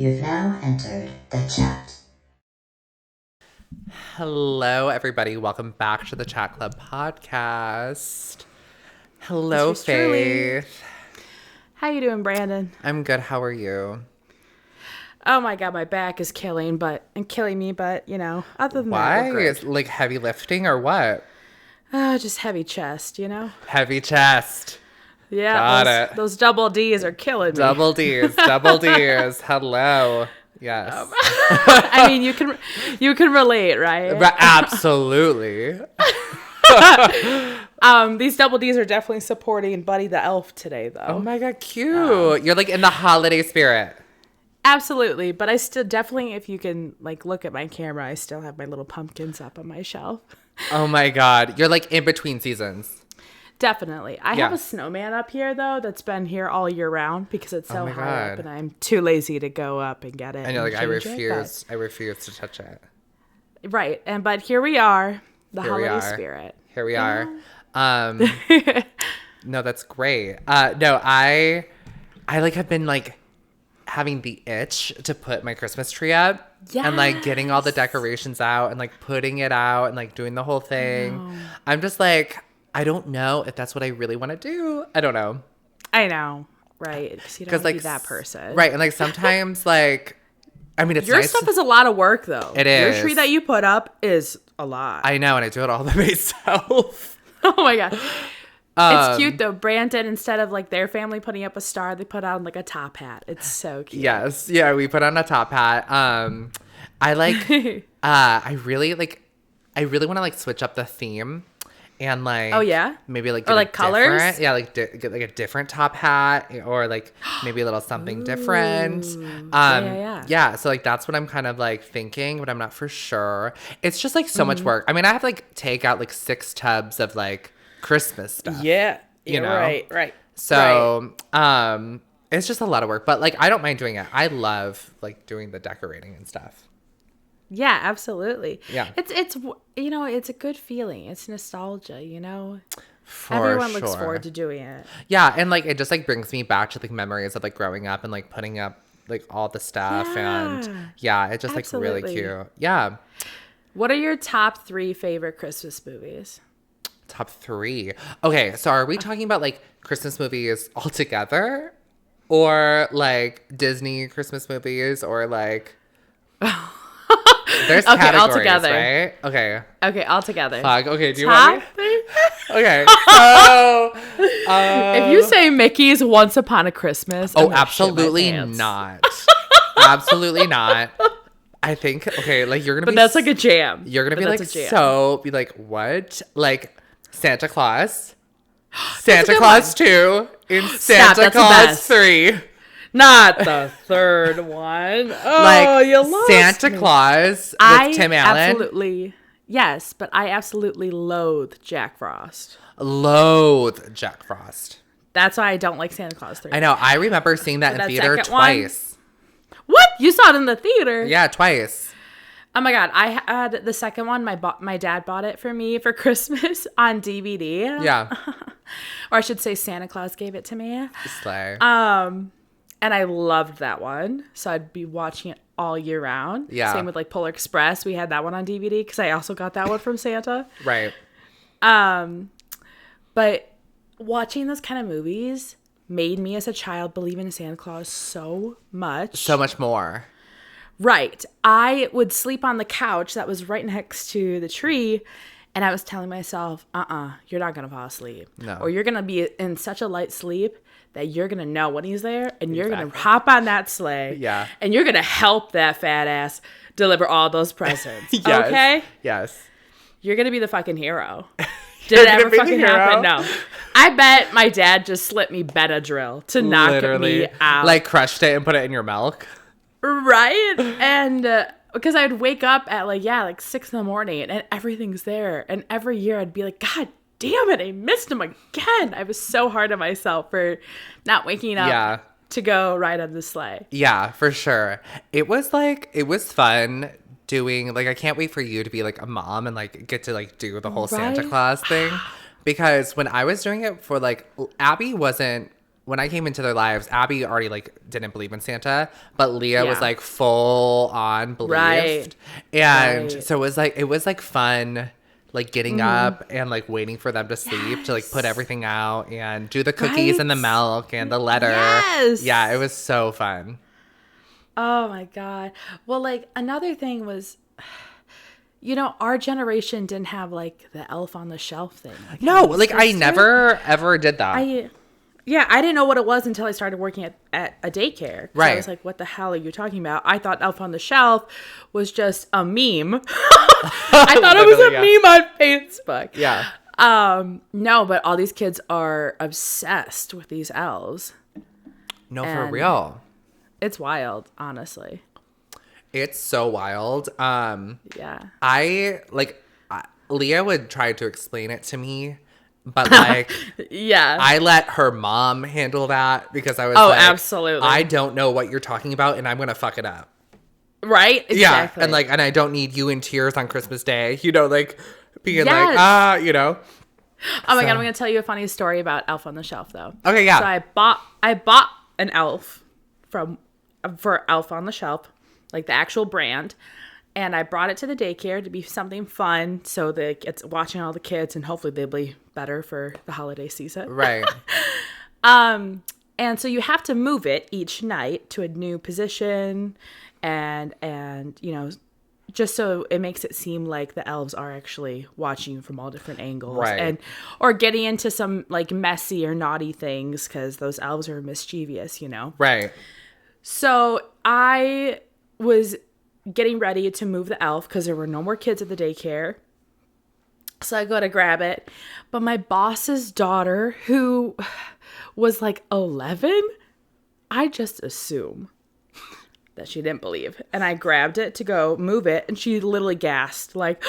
You've now entered the chat. Hello, everybody. Welcome back to the Chat Club podcast. Hello, Faith. How you doing, Brandon? I'm good. How are you? Oh my god, my back is killing me, but you know, other than Why? that, we're Is good. like heavy lifting or what? Just heavy chest, you know? Heavy chest. Yeah, Got those double D's are killing me. Double D's. Double D's. Hello. Yes. I mean, you can relate, right? Absolutely. These double D's are definitely supporting Buddy the Elf today, though. Oh my god, cute. You're like in the holiday spirit. Absolutely, but I still definitely, if you can like look at my camera, I still have my little pumpkins up on my shelf. Oh my god. You're like in between seasons. Definitely. I have a snowman up here, though, that's been here all year round because it's so high God. up, and I'm too lazy to go up and get it. And you're like, I refuse refuse to touch it. Right. But here we are, the Here we holiday are. spirit. Here we are. No, that's great. No, I like have been like having the itch to put my Christmas tree up and like getting all the decorations out and like putting it out and like doing the whole thing. I'm just like, I don't know if that's what I really want to do. I don't know. I know. Right. Because you don't want to be that person. Right. And like sometimes like, I mean, it's Your nice stuff is a lot of work, though. It is. Your tree that you put up is a lot. I know. And I do it all by myself. Oh, my God. It's cute, though. Brandon, instead of like their family putting up a star, they put on like a top hat. It's so cute. Yes. Yeah. We put on a top hat. I like, I really want to like switch up the theme. And like, oh yeah, maybe like or like colors, yeah, like get like a different top hat or like maybe a little something different. Yeah. So like that's what I'm kind of like thinking, but I'm not for sure. It's just like so much work. I mean, I have to like take out like 6 tubs of like Christmas stuff. Yeah, you know, right. So it's just a lot of work, but like I don't mind doing it. I love like doing the decorating and stuff. Yeah, absolutely. Yeah. It's you know, it's a good feeling. It's nostalgia, you know. Everyone looks forward to doing it. Yeah, and like it just like brings me back to like memories of like growing up and like putting up like all the stuff and it's just like really cute. Yeah. What are your top 3 favorite Christmas movies? Top 3. Okay, so are we talking about like Christmas movies all together or like Disney Christmas movies or like there's categories, all together. Right? Okay, all together. Fuck. Okay, do you top want me? Okay. So, if you say Mickey's Once Upon a Christmas, absolutely not. Absolutely not. I think like you're gonna. But that's like a jam. You're gonna be like what? Like Santa Claus, Santa Claus 2, in Santa Claus 3. Not the third one. Oh, like you lost Santa me. Claus with Tim Allen. Absolutely. Yes, but I absolutely loathe Jack Frost. Loathe Jack Frost. That's why I don't like Santa Claus 3. I know. I remember seeing that in theater twice. What? You saw it in the theater? Yeah, twice. Oh my God. I had the second one. My dad bought it for me for Christmas on DVD. Yeah. Or I should say Santa Claus gave it to me. Slay. And I loved that one. So I'd be watching it all year round. Yeah. Same with like Polar Express. We had that one on DVD because I also got that one from Santa. Right. But watching those kind of movies made me as a child believe in Santa Claus so much. So much more. Right. I would sleep on the couch that was right next to the tree. And I was telling myself, you're not going to fall asleep. No. Or you're going to be in such a light sleep that you're going to know when he's there. And you're going to hop on that sleigh. Yeah. And you're going to help that fat ass deliver all those presents. Yes. Okay? Yes. You're going to be the fucking hero. Did it ever fucking happen? No. I bet my dad just slipped me Benadryl to knock me out. Like crushed it and put it in your milk. Right? And because I'd wake up at like 6 a.m. and everything's there. And every year I'd be like, God damn it, I missed him again. I was so hard on myself for not waking up to go ride on the sleigh. Yeah, for sure. It was fun doing, like, I can't wait for you to be like a mom and like get to like do the whole Santa Claus thing. Because when I was doing it for like, Abby wasn't when I came into their lives, Abby already like didn't believe in Santa, but Leah was Yeah. like full on believed. Right. And Right. so it was like fun, like getting up and like waiting for them to sleep to like put everything out and do the cookies and the Right. milk and the letter. Yes. Yeah, it was so fun. Oh my God. Well, like another thing was, you know, our generation didn't have like the elf on the shelf thing. No, my like I sister- never ever did that. I didn't know what it was until I started working at a daycare. So Right. I was like, what the hell are you talking about? I thought Elf on the Shelf was just a meme. I thought it was a Literally, meme on Facebook. yeah. No, but all these kids are obsessed with these elves. No, for And- real. It's wild, honestly. It's so wild. Yeah. Leah would try to explain it to me, but like Yeah. I let her mom handle that because I was Oh, like, absolutely. I don't know what you're talking about and I'm gonna fuck it up. Right? Exactly. Yeah. And I don't need you in tears on Christmas Day, you know, like being Yes. like, you know. Oh my So- God, I'm going to tell you a funny story about Elf on the Shelf, though. Okay, yeah. So I bought an elf for Elf on the Shelf, like the actual brand, and I brought it to the daycare to be something fun, so that it's watching all the kids, and hopefully they'll be better for the holiday season. Right. And so you have to move it each night to a new position, and you know, just so it makes it seem like the elves are actually watching you from all different angles, Right. and or getting into some like messy or naughty things because those elves are mischievous, you know. Right. So I was getting ready to move the elf because there were no more kids at the daycare. So I go to grab it, but my boss's daughter, who was like 11, I just assume that she didn't believe. And I grabbed it to go move it, and she literally gasped, like,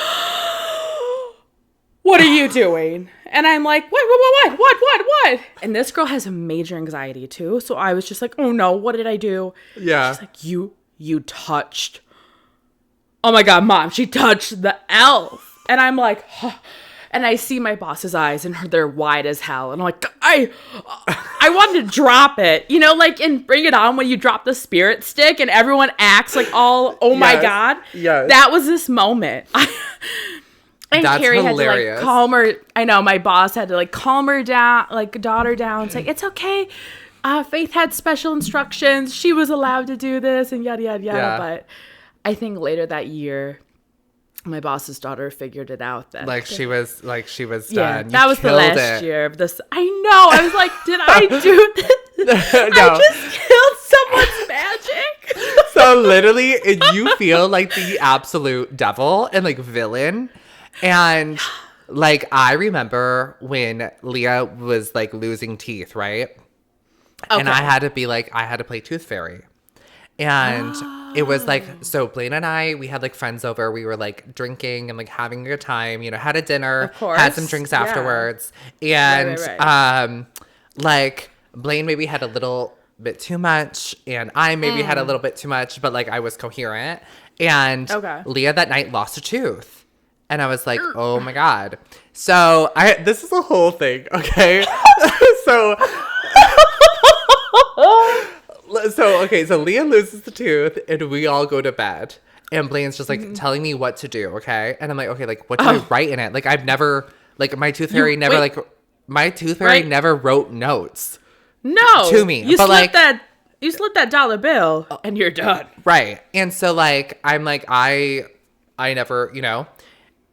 "What are you doing?" And I'm like, what? And this girl has major anxiety too. So I was just like, oh no, what did I do? Yeah. She's like, you touched. Oh my God, Mom, she touched the elf. And I'm like, huh. And I see my boss's eyes, and they're wide as hell. And I'm like, I wanted to drop it, you know, like in Bring It On when you drop the spirit stick and everyone acts like all, oh my Yes. God. Yes. That was this moment. And That's Carrie hilarious. had to like calm her. I know my boss had to like calm her down, like daughter down. It's like, it's okay. Faith had special instructions. She was allowed to do this and yada, yada, yada. Yeah. But I think later that year, my boss's daughter figured it out that She was done. yeah, You that was the killed last it. year of this. I know. I was like, did I do this? No. I just killed someone's magic. So literally, you feel like the absolute devil and like villain. And like, I remember when Leah was like losing teeth, right? And I had to play Tooth Fairy. And it was like, so Blaine and I, we had like friends over. We were like drinking and like having a good time, you know, had a dinner, Of course. had some drinks Yeah. afterwards. And Right. like Blaine maybe had a little bit too much and I maybe had a little bit too much, but like I was coherent. And Okay. Leah that night lost a tooth. And I was like, oh my God. So this is a whole thing, okay? So Leah loses the tooth and we all go to bed. And Blaine's just like telling me what to do, okay? And I'm like, okay, like what do I write in it? Like I've never, like my tooth fairy never wait. like, my tooth fairy Right. never wrote notes. No. To me, You but, slip like- you slip that dollar bill and you're done. Right. And so like, I'm like, I never, you know,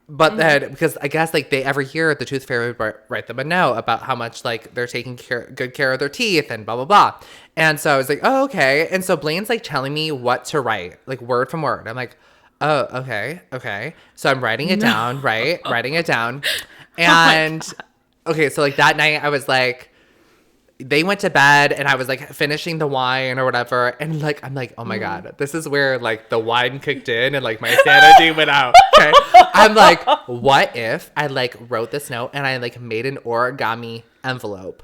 but then because I guess like they every year the tooth fairy would write them a note about how much like they're taking good care of their teeth and blah, blah, blah. And so I was like, oh, okay. And so Blaine's like telling me what to write, like word from word. I'm like, oh, okay. Okay. So I'm writing it down, right? Writing it down. And okay. So like that night I was like, they went to bed and I was like finishing the wine or whatever. And like, I'm like, oh my God, this is where like the wine kicked in and like my sanity went out. Okay. I'm like, what if I like wrote this note and I like made an origami envelope?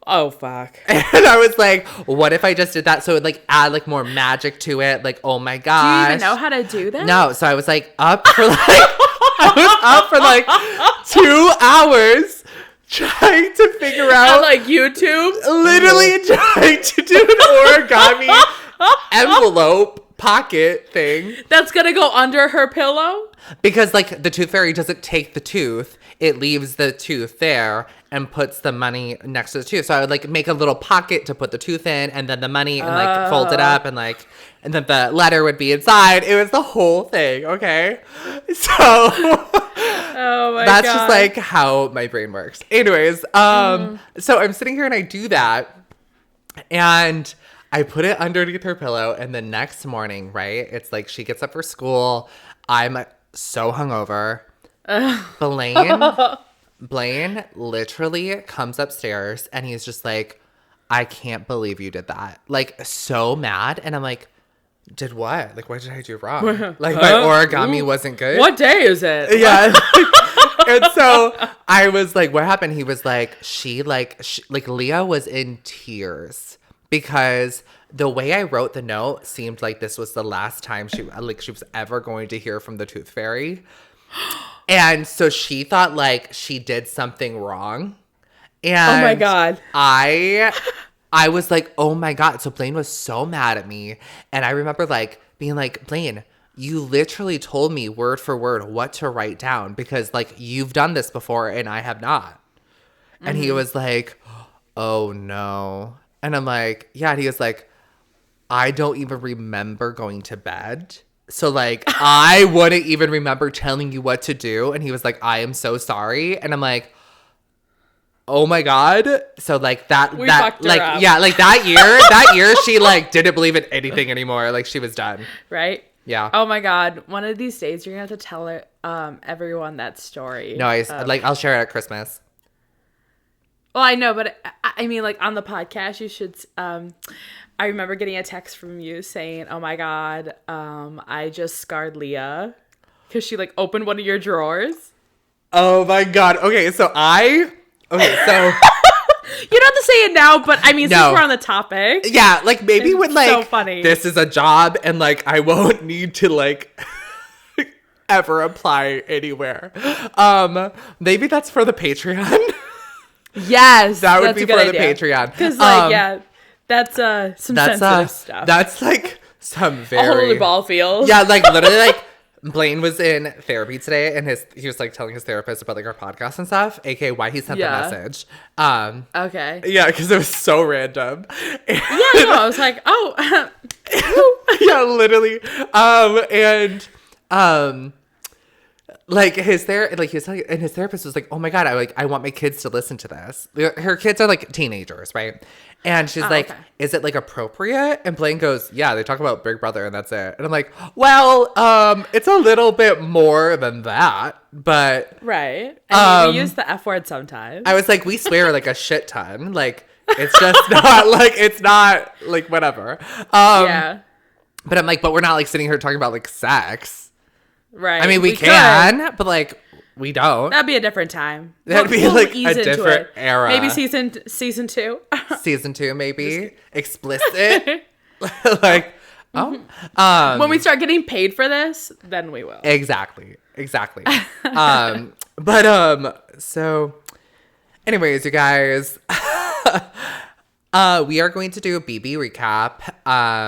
Oh, fuck. And I was like, what if I just did that? So it like add like more magic to it. Like, oh my Do gosh. you even know how to do that? No. So I was like up for like, I was up for like 2 hours trying to figure out on like YouTube, literally trying to do an origami envelope pocket thing that's gonna go under her pillow. Because like the tooth fairy doesn't take the tooth, it leaves the tooth there and puts the money next to the tooth. So I would like make a little pocket to put the tooth in, and then the money, and like fold it up, and like, and then the letter would be inside. It was the whole thing. Okay, so Oh my that's God. just like how my brain works. Anyways, so I'm sitting here and I do that, and I put it underneath her pillow, and the next morning, right? It's like she gets up for school. I'm so hungover. Blaine literally comes upstairs and he's just like, I can't believe you did that. Like, so mad. And I'm like, did what? Like, what did I do wrong? Like, my origami wasn't good. What day is it? Yeah. And so I was like, what happened? He was like, like Leah was in tears because the way I wrote the note seemed like this was the last time she was ever going to hear from the tooth fairy. And so she thought like she did something wrong. And oh my God. I was like, oh my God. So Blaine was so mad at me. And I remember like being like, Blaine, you literally told me word for word what to write down because like you've done this before and I have not. And he was like, oh no. And I'm like, yeah. And he was like, I don't even remember going to bed. So, like, I wouldn't even remember telling you what to do. And he was like, I am so sorry. And I'm like, oh my God. So, like, fucked her up. yeah, like that year, she, like, didn't believe in anything anymore. Like, she was done. Right? Yeah. Oh my God. One of these days, you're going to have to tell everyone that story. No, I'll share it at Christmas. Well, I know, but I mean, like, on the podcast, you should, I remember getting a text from you saying, oh my God, I just scarred Leah because she, like, opened one of your drawers. Oh my God. Okay, so You don't have to say it now, but I mean, since we're on the topic. yeah, like, maybe when, like, so funny. This is a job and, like, I won't need to, like... ever apply anywhere. Maybe that's for the Patreon. Yes, that would be for the Patreon. Because, like, yeah, that's some sensitive stuff. That's like some a very whole other ball field. Yeah, like literally, like Blaine was in therapy today, and he was like telling his therapist about like our podcast and stuff, aka why he sent the message. Okay. Yeah, because it was so random. Yeah, no, I was like, oh, yeah, literally. Like his he was telling, and his therapist was like, "Oh my God, I want my kids to listen to this." Her kids are like teenagers, right? And she's like, okay. "Is it like appropriate?" And Blaine goes, "Yeah, they talk about Big Brother, and that's it." And I'm like, "Well, it's a little bit more than that, but right." I mean, we use the F word sometimes. I was like, "We swear like a shit ton. Like it's just not like it's not like whatever." Yeah. But I'm like, but we're not like sitting here talking about like sex. Right. I mean, we can, but like, we don't. That'd be a different time. That'd be like a different era. Maybe season 2. Season 2, maybe explicit. Like, when we start getting paid for this, then we will. Exactly. So, anyways, you guys. We are going to do a BB recap.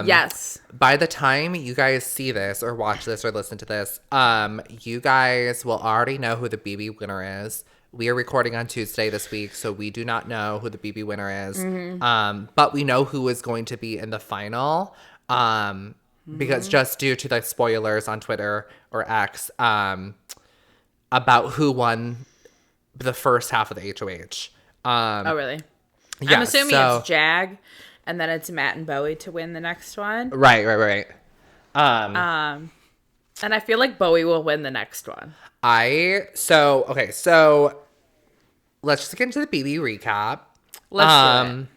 Yes. By the time you guys see this or watch this or listen to this, you guys will already know who the BB winner is. We are recording on Tuesday this week, so we do not know who the BB winner is. Mm-hmm. But we know who is going to be in the final. Because just due to the spoilers on Twitter or X about who won the first half of the HOH. Oh, really? Yeah, I'm assuming it's Jag, and then it's Matt and Bowie to win the next one. Right. And I feel like Bowie will win the next one. So let's just get into the BB recap. Let's do it.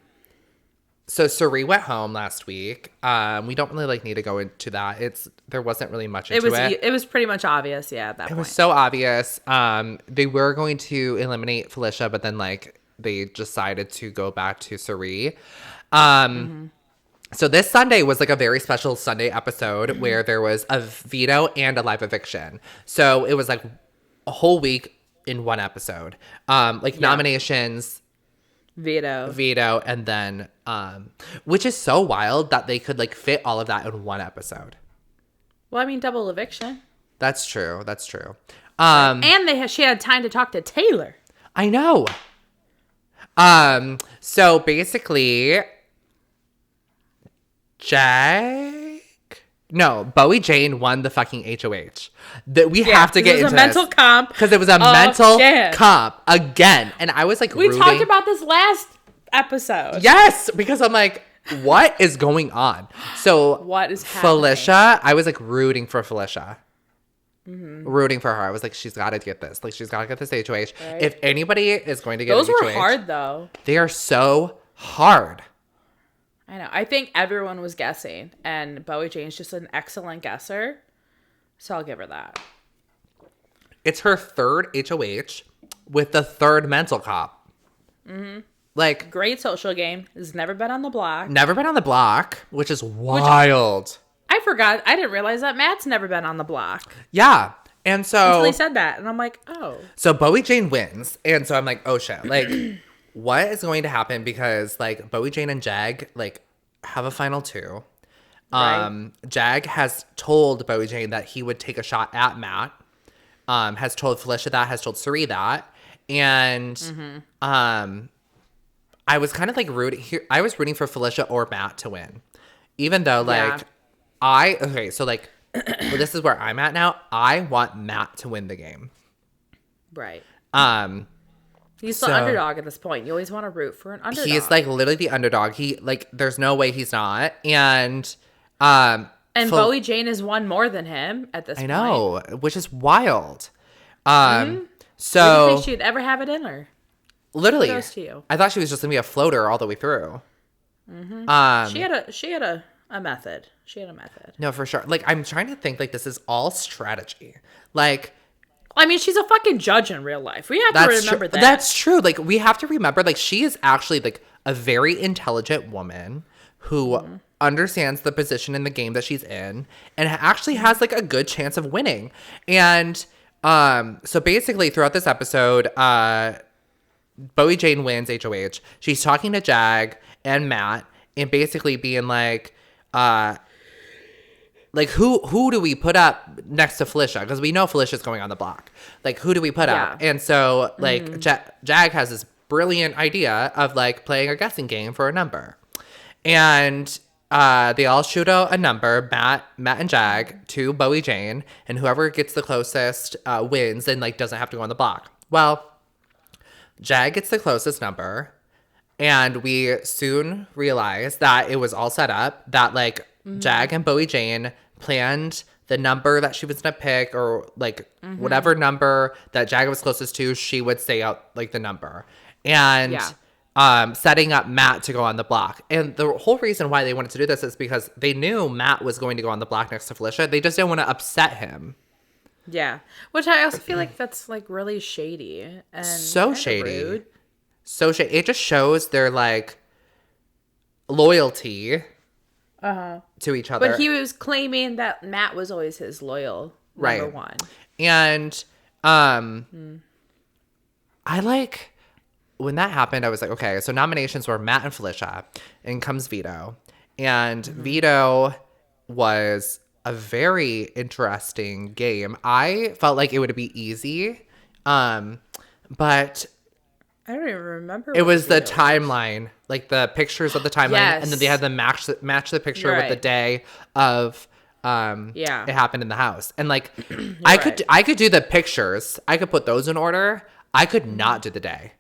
So Suri went home last week. We don't really like need to go into that. There wasn't really much into it. It was pretty much obvious, yeah, at that point. It was so obvious. They were going to eliminate Filicia, but then like they decided to go back to Suri. So this Sunday was like a very special Sunday episode where there was a veto and a live eviction. So it was like a whole week in one episode. Nominations, Veto, and then which is so wild that they could like fit all of that in one episode. Well, I mean, double eviction. That's true. And she had time to talk to Taylor. I know. So basically, Bowie Jane won the fucking HOH. That we have to get into a mental comp because it was a mental comp again, and I was like, we talked about this last episode. Yes, because I'm like, what is going on? So what is happening? Filicia, I was like rooting for Filicia. Rooting for her. I was like, she's got to get this. Like, she's got to get this HOH. Right. If anybody is going to get those an HOH. Those were hard, though. They are so hard. I know. I think everyone was guessing, and Bowie Jane's just an excellent guesser. So I'll give her that. It's her third HOH with the third mental cop. Mm-hmm. Like, great social game. Has never been on the block. Never been on the block, which is wild. I forgot. I didn't realize that Matt's never been on the block. Yeah. And so... until he said that. And I'm like, oh. So Bowie Jane wins. And so I'm like, oh shit. Like, what is going to happen? Because, like, Bowie Jane and Jag, like, have a final two. Right. Jag has told Bowie Jane that he would take a shot at Matt. Has told Filicia that. Has told Suri that. And, I was kind of, like, rooting for Filicia or Matt to win. Even though, like... Yeah. So like, well, this is where I'm at now. I want Matt to win the game. Right. He's the underdog at this point. You always want to root for an underdog. He's like literally the underdog. He like, there's no way he's not. And Bowie Jane has won more than him at this point. I know, which is wild. So I didn't think she'd ever have it in her. Literally, kudos to you. I thought she was just gonna be a floater all the way through. She had a method. She had a method. No, for sure. Like, I'm trying to think, like, this is all strategy. Like... I mean, she's a fucking judge in real life. We have to remember that. That's true. Like, we have to remember, like, she is actually, like, a very intelligent woman who understands the position in the game that she's in and actually has, like, a good chance of winning. And so basically, throughout this episode, Bowie Jane wins HOH. She's talking to Jag and Matt and basically being like... like who do we put up next to Filicia? Because we know Felicia's going on the block. Like, who do we put up? And so like Jag has this brilliant idea of like playing a guessing game for a number, and they all shoot out a number, Matt and Jag, to Bowie Jane, and whoever gets the closest wins and like doesn't have to go on the block. Well, Jag gets the closest number. And we soon realized that it was all set up, that, like, Jag and Bowie Jane planned the number that she was going to pick, or, like, whatever number that Jag was closest to, she would say out, like, the number. And setting up Matt to go on the block. And the whole reason why they wanted to do this is because they knew Matt was going to go on the block next to Filicia. They just didn't want to upset him. Yeah. Which I also feel like that's, like, really shady. And so shady. Rude. So it just shows their, like, loyalty to each other. But he was claiming that Matt was always his loyal number one. And I like, when that happened, I was like, okay, so nominations were Matt and Filicia, and comes Veto. And Veto was a very interesting game. I felt like it would be easy, but... I don't even remember. It was the timeline, like the pictures of the timeline, and then they had to match the picture with the day of it happened in the house. And like I could do the pictures. I could put those in order. I could not do the day.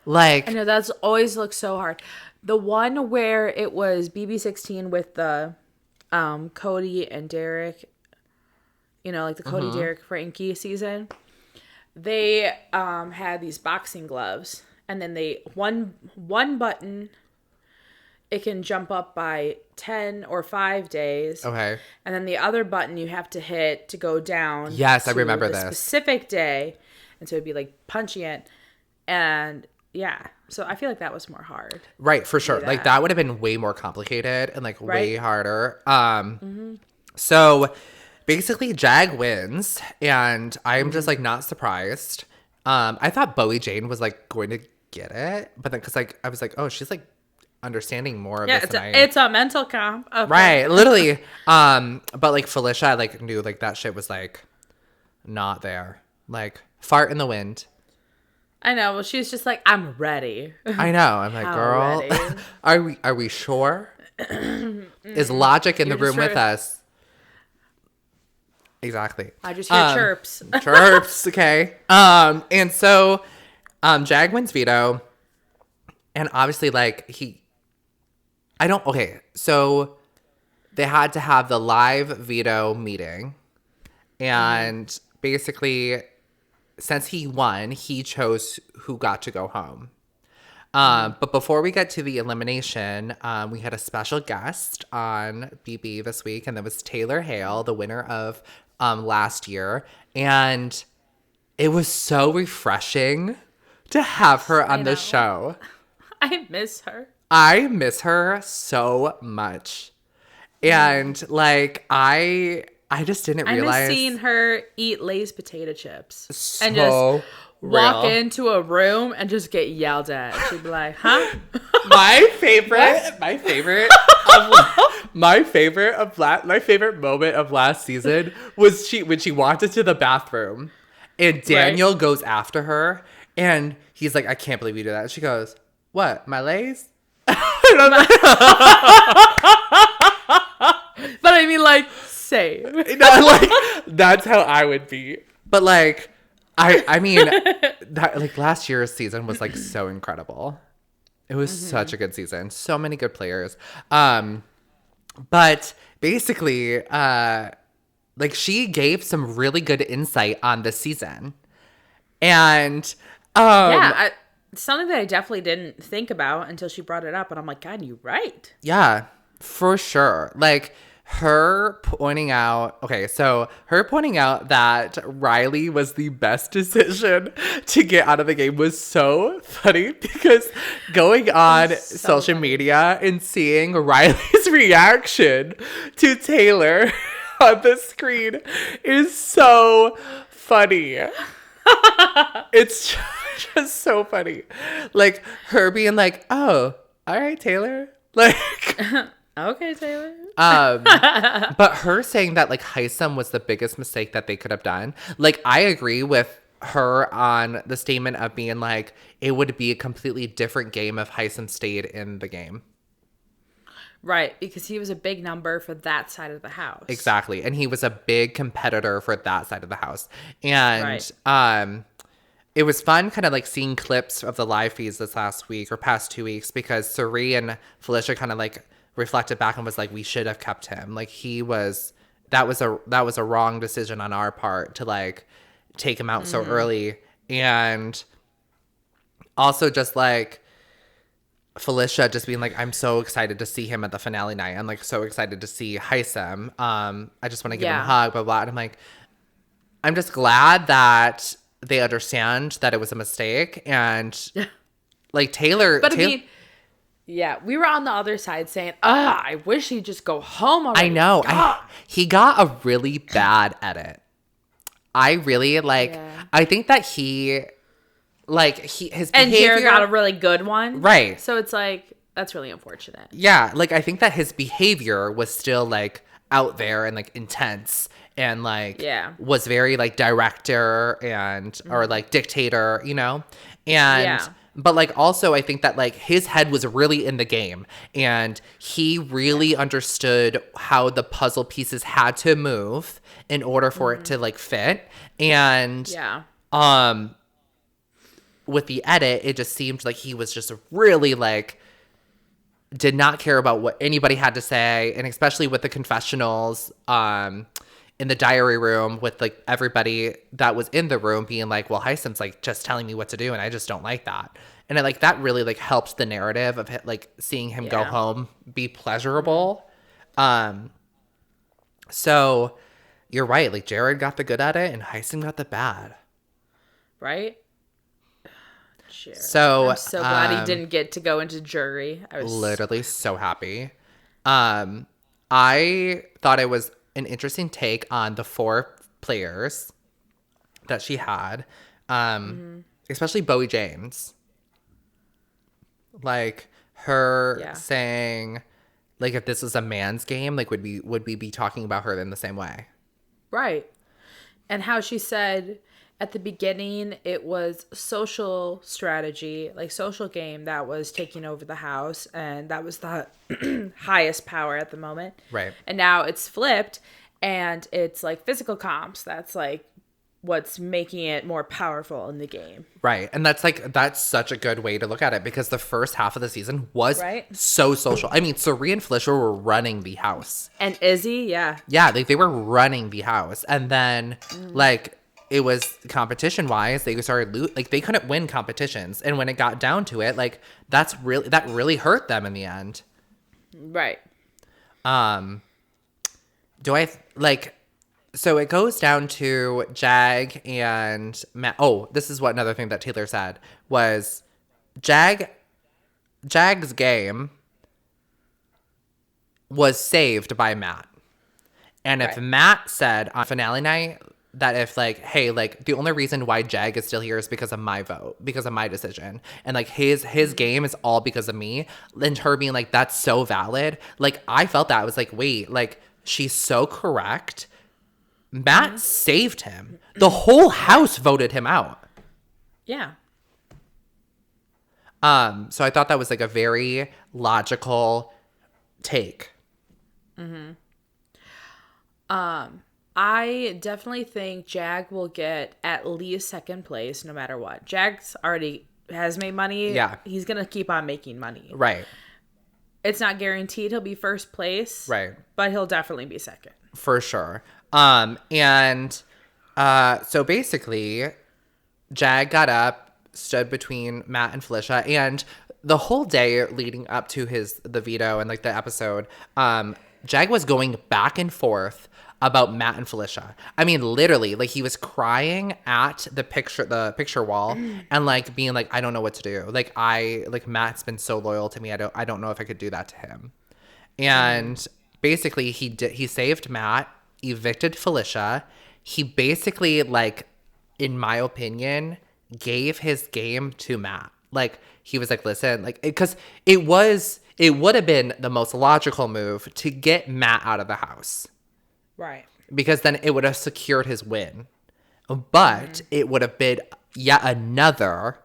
Like, I know that's always looks so hard. The one where it was BB16 with the Cody and Derek, you know, like the Cody Derek Frankie season. They had these boxing gloves, and then they one button, it can jump up by 10 or 5 days. Okay. And then the other button you have to hit to go down. Yes, I remember this. Specific day. And so it'd be like punching it. And yeah, so I feel like that was more hard. Right, for sure. Like that would have been way more complicated and like way harder. So basically Jag wins, and I'm just like not surprised. I thought Bowie Jane was like going to get it, but then because like I was like, oh, she's like understanding more of this than it's a mental comp. Okay. Right, literally. But like Filicia, I like knew like that shit was like not there. Like fart in the wind. I know. Well, she's just like, I'm ready. I know. I'm like, girl, are we sure? Is logic in the room with us? Exactly. I just hear chirps. Chirps, okay. And so Jag wins veto. And obviously, like, so they had to have the live veto meeting. And basically, since he won, he chose who got to go home. But before we get to the elimination, we had a special guest on BB this week, and that was Taylor Hale, the winner of last year. And it was so refreshing to have her on the show. I miss her. I miss her so much. And like, I just didn't realize. I miss seeing her eat Lay's potato chips. So and just walk real. into a room and just get yelled at. She'd be like, huh? My favorite moment of last season was when she walked into the bathroom and Daniel goes after her and he's like, I can't believe you did that. And she goes, what, my Lays? But I mean, like, same. Like, that's how I would be. But like, I mean, that, like last year's season was like so incredible. It was such a good season. So many good players. But basically, like she gave some really good insight on this season. And something that I definitely didn't think about until she brought it up. And I'm like, God, you're right. Yeah, for sure. Like her pointing out that Riley was the best decision to get out of the game was so funny because going on social media and seeing Riley's reaction to Taylor on the screen is so funny. It's just so funny. Like her being like, oh, all right, Taylor. Like okay, Taylor. But her saying that like Hisam was the biggest mistake that they could have done. Like I agree with her on the statement of being like it would be a completely different game if Hisam stayed in the game. Right, because he was a big number for that side of the house. Exactly. And he was a big competitor for that side of the house. And it was fun kind of like seeing clips of the live feeds this last week or past 2 weeks because Suri and Filicia kind of like reflected back and was like, we should have kept him. Like that was a wrong decision on our part to like take him out so early. And also just like Filicia just being like, I'm so excited to see him at the finale night. I'm like so excited to see Hisam. I just want to give him a hug, blah, blah. And I'm like, I'm just glad that they understand that it was a mistake. And like Taylor. But I mean, yeah, we were on the other side saying, I wish he'd just go home already. I know. He got a really bad edit. I really like, I think that his behavior. And Jared got a really good one. Right. So it's like, that's really unfortunate. Yeah. Like, I think that his behavior was still like out there and like intense and like, was very like director and, or like dictator, you know? And, but like also I think that like his head was really in the game and he really understood how the puzzle pieces had to move in order for it to like fit. And, with the edit, it just seemed like he was just really like did not care about what anybody had to say, and especially with the confessionals in the diary room with like everybody that was in the room being like, well, Hisam's like just telling me what to do and I just don't like that. And it, like that really like helped the narrative of like seeing him go home be pleasurable. So you're right, like Jared got the good at it and Hisam got the bad. Right? Sure. So I'm so glad he didn't get to go into jury. I was literally so happy. I thought it was an interesting take on the 4 players that she had. Especially Bowie Jane's. Like her saying, like, if this was a man's game, like would we be talking about her in the same way? Right. And how she said at the beginning it was social strategy, like social game that was taking over the house, and that was the highest power at the moment. Right. And now it's flipped and it's like physical comps. That's like what's making it more powerful in the game. Right. And that's such a good way to look at it, because the first half of the season was so social. I mean, Suri and Felicia were running the house. And Izzy, yeah. Yeah, like they were running the house. And then like it was competition wise, they started like they couldn't win competitions. And when it got down to it, like that really hurt them in the end. Right. So it goes down to Jag and Matt. Oh, this is what another thing that Taylor said was Jag's game was saved by Matt. And if Matt said on finale night that if like, hey, like the only reason why Jag is still here is because of my vote, because of my decision. And like his game is all because of me. And her being like, that's so valid. Like I felt that. I was like, wait, like she's so correct. Matt saved him. The whole house voted him out. Yeah. So I thought that was like a very logical take. Mm-hmm. I definitely think Jag will get at least second place no matter what. Jag's already has made money. Yeah. He's going to keep on making money. Right. It's not guaranteed he'll be first place. Right. But he'll definitely be second. For sure. So basically, Jag got up, stood between Matt and Felicia, and the whole day leading up to the veto and like the episode, Jag was going back and forth about Matt and Felicia. I mean, literally, like he was crying at the picture wall and like being like, I don't know what to do. Like Matt's been so loyal to me. I don't know if I could do that to him. And basically he saved Matt, evicted Felicia. He basically, like, in my opinion, gave his game to Matt. Like, he was like, listen, like, because it would have been the most logical move to get Matt out of the house. Right. Because then it would have secured his win. But it would have been yet another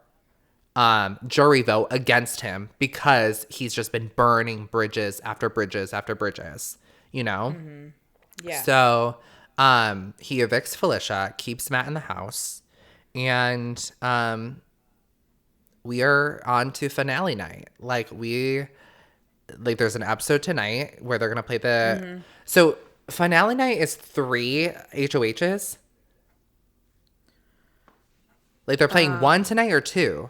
jury vote against him, because he's just been burning bridges after bridges after bridges, you know? Mm-hmm. Yeah. So he evicts Felicia, keeps Matt in the house, and we are on to finale night. Like there's an episode tonight where they're gonna play the so finale night is 3 HOHs. Like they're playing 1 tonight or 2?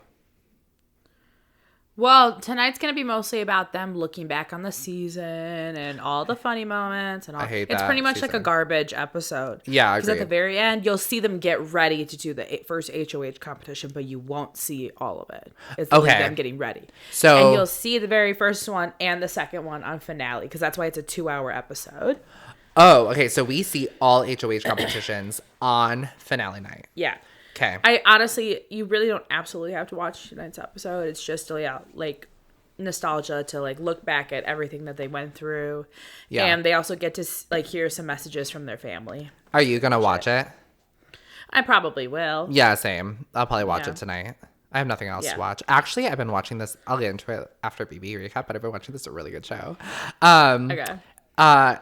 Well, tonight's going to be mostly about them looking back on the season and all the funny moments and all. I hate it's that pretty much season. like a garbage episode. Yeah, I Because at agree. the very end, you'll see them get ready to do the first HOH competition, but you won't see all of it. It's only them getting ready. So, and you'll see the very first one and the second one on finale, because that's why it's a 2-hour episode. Oh, okay. So we see all HOH competitions on finale night. Yeah. Okay. I honestly, you really don't absolutely have to watch tonight's episode. It's just like nostalgia to like look back at everything that they went through. Yeah. And they also get to like hear some messages from their family. Are you going to watch it? I probably will. Yeah, same. I'll probably watch it tonight. I have nothing else to watch. Actually, I've been watching this. I'll get into it after BB recap, but I've been watching this. A really good show. Okay.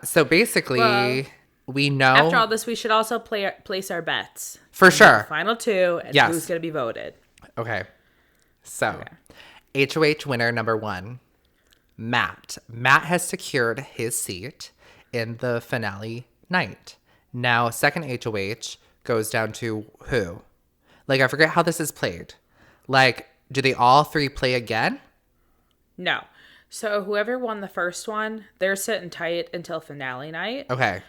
So basically, we know After all this, we should also place our bets. For sure. The final 2 and who's going to be voted. Okay. So, HOH winner number 1, Matt. Matt has secured his seat in the finale night. Now, second HOH goes down to who? Like, I forget how this is played. Like, do they all 3 play again? No. So whoever won the first one, they're sitting tight until finale night. Okay.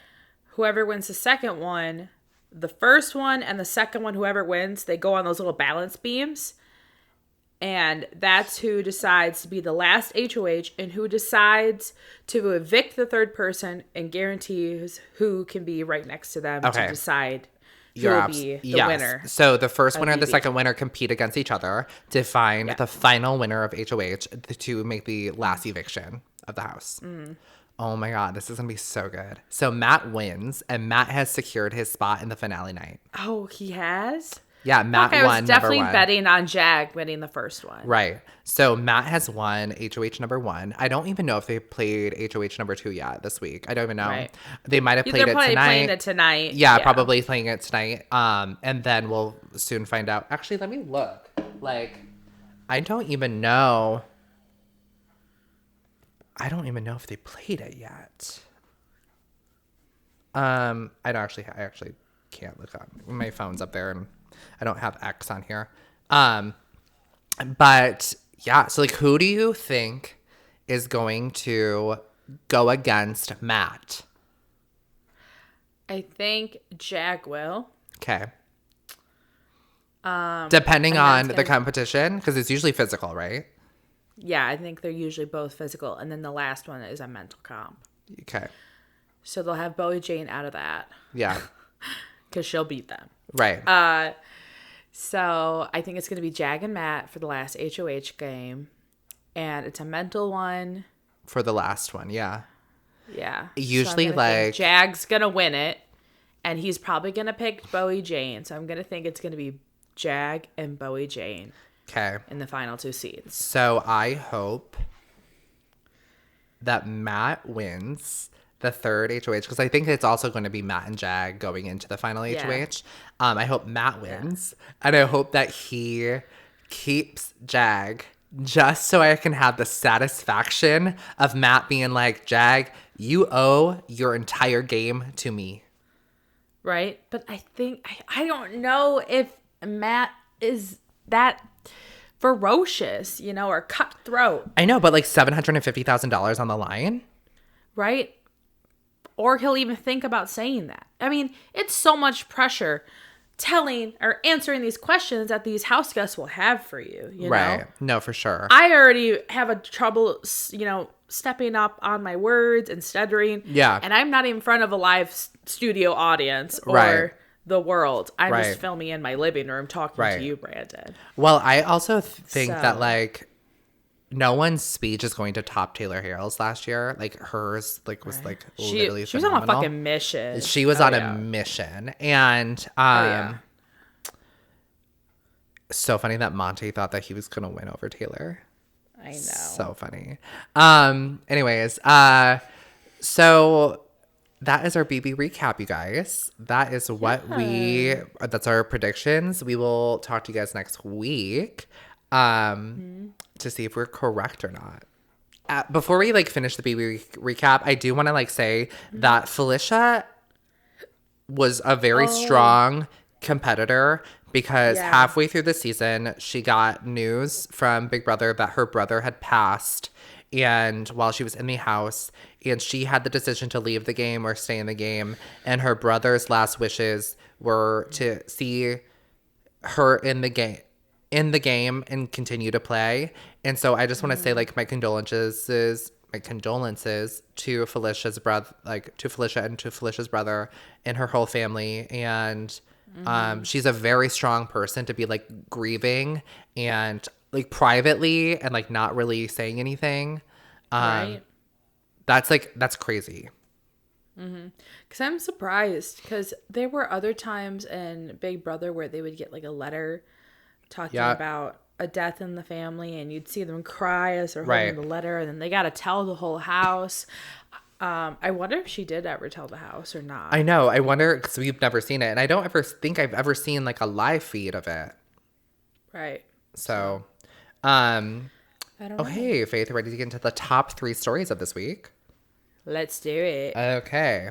Whoever wins the second one, the first one and the second one, whoever wins, they go on those little balance beams. And that's who decides to be the last HOH and who decides to evict the third person and guarantees who can be right next to them to decide will be the winner. So the first winner and the BB. second winner compete against each other to find Yeah. the final winner of HOH to make the last eviction of the house. Oh my God, this is going to be so good. So Matt wins, and Matt has secured his spot in the finale night. Oh, he has? Yeah, Matt I won was definitely number 1. betting on Jag winning the first one. Right. So Matt has won HOH number 1. I don't even know if they played HOH number 2 yet this week. I don't even know. Right. They might have They're played it probably tonight. playing it tonight. Yeah, probably playing it tonight. And then we'll soon find out. Actually, let me look. Like, I don't even know. I don't even know if they played it yet. I actually can't look up. My phone's up there and I don't have X on here. But yeah, so like, who do you think is going to go against Matt? I think Jag will. Okay. Depending and on that's the gonna- competition, because it's usually physical, right? Yeah, I think they're usually both physical. And then the last one is a mental comp. Okay. So they'll have Bowie Jane out of that Yeah. because she'll beat them. Right. So I think it's going to be Jag and Matt for the last HOH game. And it's a mental one. For the last one, yeah. Yeah. Usually, I'm gonna think like- Jag's going to win it. And he's probably going to pick Bowie Jane. So I'm going to think it's going to be Jag and Bowie Jane Okay. in the final 2 seeds. So I hope that Matt wins the third HOH, because I think it's also going to be Matt and Jag going into the final HOH. I hope Matt wins, and I hope that he keeps Jag just so I can have the satisfaction of Matt being like, Jag, you owe your entire game to me. Right? But I think, I don't know if Matt is that ferocious, or cutthroat. I know, but like $750,000 on the line. Right? Or he'll even think about saying that. I mean, it's so much pressure telling or answering these questions that these house guests will have for you, Right. know? No, for sure. I already have a trouble, stepping up on my words and stuttering. Yeah. And I'm not in front of a live studio audience or Right. the world. I'm Right. just filming in my living room talking Right. to you, Brandon. Well, I also think that So- like no one's speech is going to top Taylor Harrell's last year. Like hers, like was like literally She was on a phenomenal. fucking mission. She was on a mission, and yeah. so funny that Monte thought that he was gonna win over Taylor. I know. So funny. Anyways, so that is our BB recap, you guys. That is what that's our predictions. We will talk to you guys next week to see if we're correct or not. Before we finish the BB recap, I do want to say that Filicia was a very strong competitor because halfway through the season, she got news from Big Brother that her brother had passed, and while she was in the house, and she had the decision to leave the game or stay in the game, and her brother's last wishes were to see her in the game and continue to play. And so I just want to say my condolences to Felicia's brother, to Filicia and to Felicia's brother and her whole family. And she's a very strong person to be grieving and privately and not really saying anything. Right. That's crazy. Because I'm surprised because there were other times in Big Brother where they would get a letter talking about a death in the family, and you'd see them cry as they're holding the letter, and then they got to tell the whole house. I wonder if she did ever tell the house or not. I know. I wonder because we've never seen it, and I don't ever think I've ever seen a live feed of it. Right. So, I don't know. okay, Faith, ready to get into the top 3 stories of this week? Let's do it. Okay.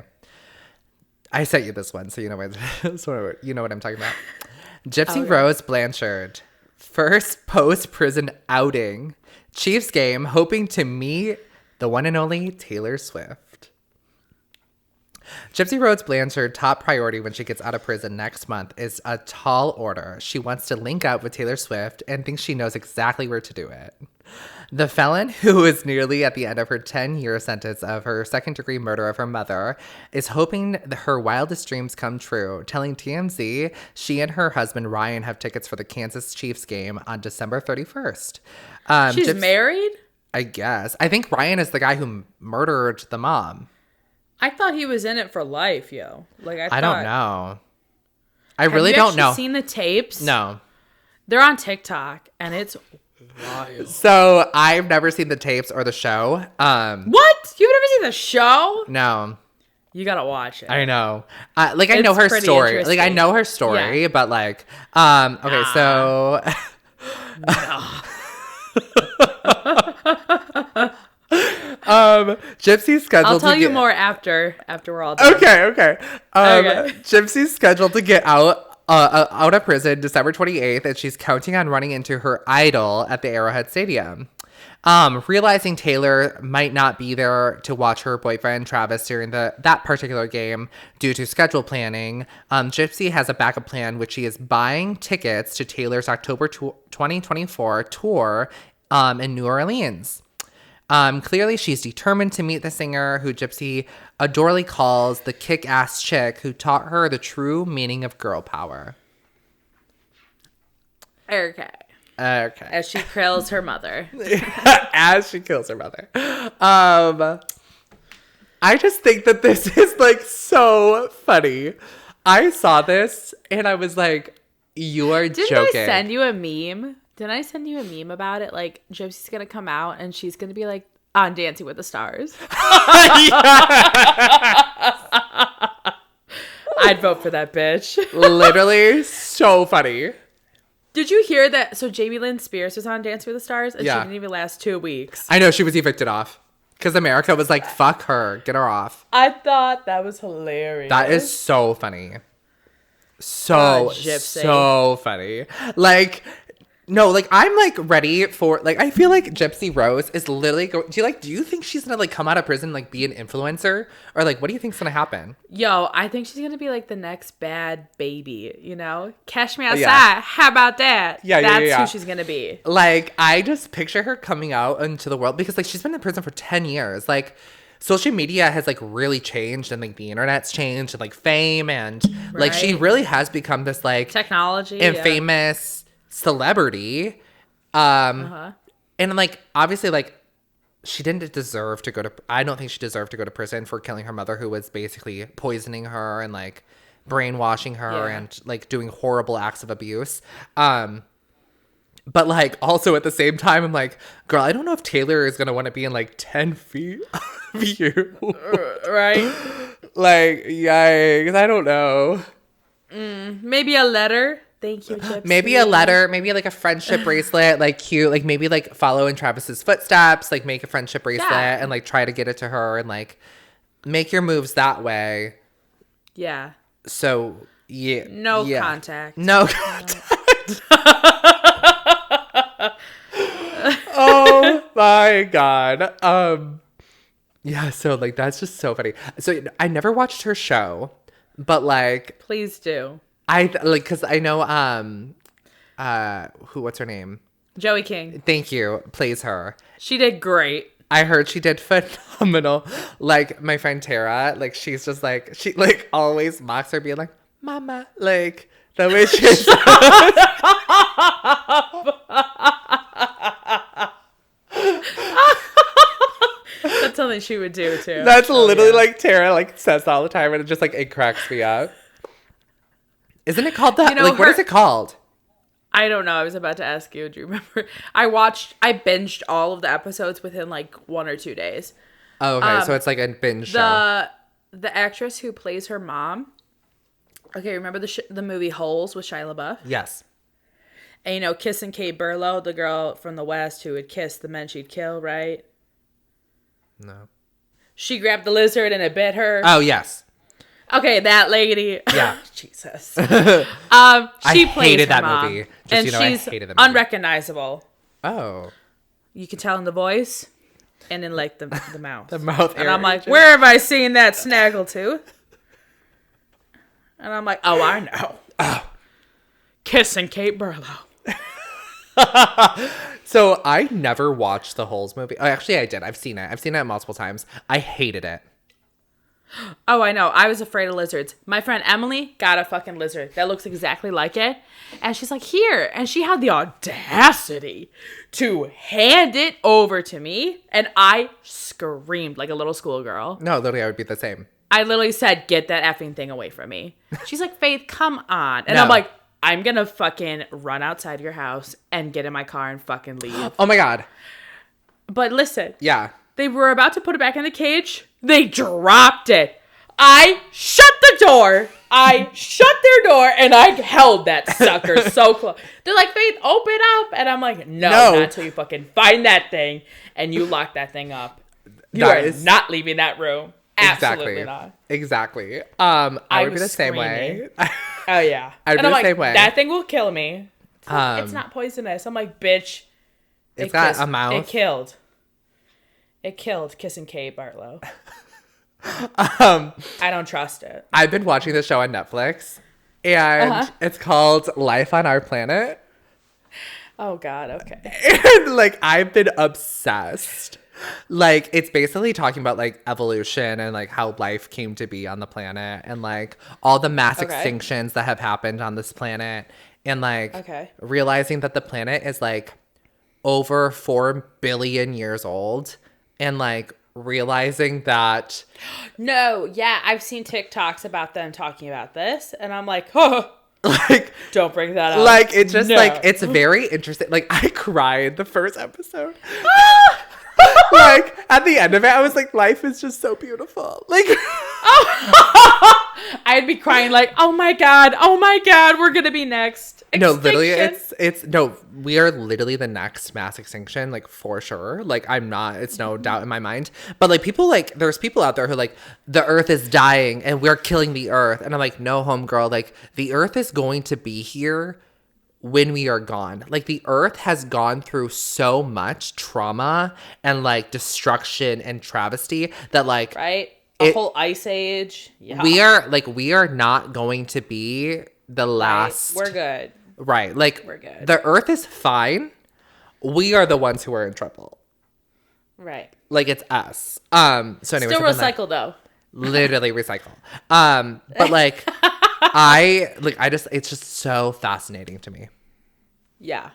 I sent you this one, so you know what I'm talking about. Gypsy Rose Blanchard, first post-prison outing. Chiefs game, hoping to meet the one and only Taylor Swift. Gypsy Rose Blanchard, top priority when she gets out of prison next month is a tall order. She wants to link up with Taylor Swift and thinks she knows exactly where to do it. The felon, who is nearly at the end of her 10-year sentence of her second-degree murder of her mother, is hoping her wildest dreams come true, telling TMZ she and her husband Ryan have tickets for the Kansas Chiefs game on December 31st. She's married? I guess. I think Ryan is the guy who murdered the mom. I thought he was in it for life, yo. Like I don't know. I really don't know. Have you seen the tapes? No. They're on TikTok, and it's wild. So I've never seen the tapes or the show. What? You've never seen the show? No. You gotta watch it. I know. I know her story. Like, I know her story, yeah. But like, okay, so. Gypsy's scheduled. I'll tell you more after we're all done. Okay. Gypsy's scheduled to get out of prison December 28th, and she's counting on running into her idol at the Arrowhead Stadium. Realizing Taylor might not be there to watch her boyfriend Travis during that particular game due to schedule planning, Gypsy has a backup plan, which she is buying tickets to Taylor's October 2024 tour in New Orleans. Clearly, she's determined to meet the singer, who Gypsy adorably calls the kick-ass chick who taught her the true meaning of girl power. Okay. As she kills her mother. As she kills her mother. I just think that this is like so funny. I saw this and I was like, you are joking. Didn't I send you a meme? Didn't I send you a meme about it? Like, Gypsy's going to come out and she's going to be like on Dancing with the Stars. I'd vote for that bitch. Literally so funny. Did you hear that? So Jamie Lynn Spears was on Dancing with the Stars and she didn't even last 2 weeks. I know, she was evicted off. Because America was like, fuck her. Get her off. I thought that was hilarious. That is so funny. So funny. Like... No, like, I'm, like, ready for, like, I feel like Gypsy Rose is literally do you think she's gonna, like, come out of prison, like, be an influencer? Or, like, what do you think's gonna happen? Yo, I think she's gonna be, like, the next bad baby, you know? Catch me outside. Yeah. How about that? Yeah, That's who she's gonna be. Like, I just picture her coming out into the world because, like, she's been in prison for 10 years. Like, social media has, like, really changed and, like, the internet's changed and, like, fame and, like, she really has become this, like... Technology. And famous... celebrity and like obviously like she didn't deserve to go to I don't think she deserved to go to prison for killing her mother, who was basically poisoning her and like brainwashing her and like doing horrible acts of abuse. But like also at the same time I'm like, girl, I don't know if Taylor is gonna want to be in like 10 feet of you. Right. Like, yikes, I don't know. Maybe a letter. Thank you, Gypsy. Maybe a letter, maybe like a friendship bracelet, like cute, like maybe like follow in Travis's footsteps, like make a friendship bracelet and like try to get it to her and like make your moves that way. Yeah. So, yeah. No contact. No contact. Oh my God. Yeah, so like that's just so funny. So I never watched her show, but like please do. I like because I know what's her name? Joey King. Thank you. Plays her. She did great. I heard she did phenomenal. Like my friend Tara, like she's just like she like always mocks her, being like, "Mama," like the way she That's something she would do too. That's literally like Tara like says all the time, and it just like it cracks me up. Isn't it called that? Like, what is it called? I don't know. I was about to ask you. Do you remember? I binged all of the episodes within like 1 or 2 days. Oh, okay. So it's like a binge show. The actress who plays her mom. Okay, remember the movie Holes with Shia LaBeouf? Yes. And you know, kissing Kate Burlow, the girl from the West who would kiss the men she'd kill, right? No. She grabbed the lizard and it bit her. Oh, yes. Okay, that lady. Yeah. Jesus. She hated that mom, movie. Just, and you know, she's I hated that movie. Unrecognizable. Oh. You can tell in the voice and in like the mouth. The mouth area. And I'm like, where have I seen that snaggletooth? And I'm like, oh, I know. Oh. Kissing Kate Burlow. So I never watched the Holes movie. Oh, actually, I did. I've seen it. I've seen it multiple times. I hated it. Oh, I know. I was afraid of lizards. My friend Emily got a fucking lizard that looks exactly like it. And she's like, here. And she had the audacity to hand it over to me. And I screamed like a little schoolgirl. No, literally, I would be the same. I literally said, get that effing thing away from me. She's like, Faith, come on. And No. I'm like, I'm going to fucking run outside your house and get in my car and fucking leave. Oh my God. But listen. Yeah. They were about to put it back in the cage. They dropped it. I shut the door. I shut their door and I held that sucker so close. They're like, Faith, open up. And I'm like, no, not until you fucking find that thing and you lock that thing up. You are not leaving that room. Absolutely not. Exactly. I would be the same way. Oh, yeah. I would be the same way. That thing will kill me. It's not poisonous. I'm like, bitch. It's got a mouth. It killed. It killed Kiss and Kate Bartlow. I don't trust it. I've been watching the show on Netflix, and it's called Life on Our Planet. Oh, God. Okay. And, like, I've been obsessed. Like, it's basically talking about, like, evolution and, like, how life came to be on the planet and, like, all the mass extinctions that have happened on this planet and, like, realizing that the planet is, like, over 4 billion years old and, like, realizing that... No, yeah, I've seen TikToks about them talking about this, and I'm like, oh... Like, don't bring that up. Like, it's just, like, it's very interesting. Like, I cried the first episode. Like, at the end of it, I was like, life is just so beautiful. Like, I'd be crying like, oh my God, we're gonna be next. Extinction. No, literally, we are literally the next mass extinction, like, for sure. Like, it's no doubt in my mind. But, like, people, like, there's people out there who, like, the earth is dying and we're killing the earth. And I'm like, no, homegirl, like, the earth is going to be here when we are gone. Like, the earth has gone through so much trauma and, like, destruction and travesty that, like, right, a whole ice age. Yeah, we are not going to be the last. We're good. Right, like, we're good. The earth is fine. We are the ones who are in trouble. Right. Like, it's us. So anyway, still recycle though. Literally recycle. But like, it's just so fascinating to me. Yeah.